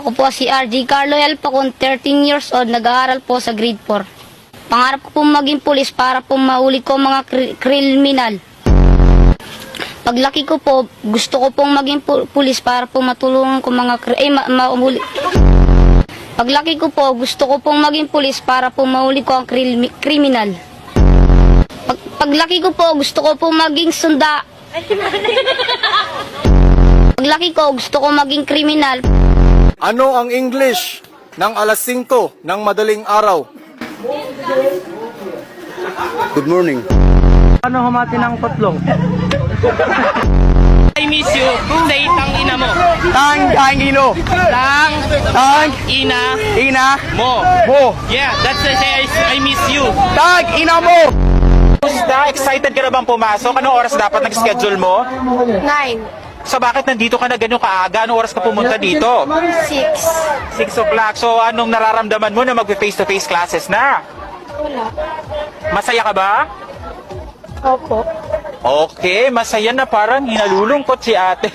Ako po si RJ Carlo Elpacon, 13 years old, nag-aaral po sa grade 4. Pangarap ko po maging pulis para po mahuli ko mga kriminal. Paglaki ko po, gusto ko pong maging pulis para po matulungan ko mga mahuli. Paglaki ko po, gusto ko pong maging pulis para po mahuli ko ang kriminal. Paglaki ko po, gusto ko pong maging sunda. Paglaki ko, gusto ko maging kriminal. Ano ang English ng alas 5 ng madaling araw? Good morning. Ano humati ng kotlong? I miss you. Say tang ina mo. Tang ino. Tang ina mo. Yeah, that's the say I miss you. Tang ina mo. Kumusta? Excited ka na bang pumasok? Anong oras dapat nag-schedule mo? 9, So bakit nandito ka na ganyan kaaga? Anong oras ka pumunta dito? 6. 6 o'clock. So anong nararamdaman mo na mag-face-to-face classes na? Wala. Masaya ka ba? Opo. Okay, masaya na, parang hinalulungkot si ate.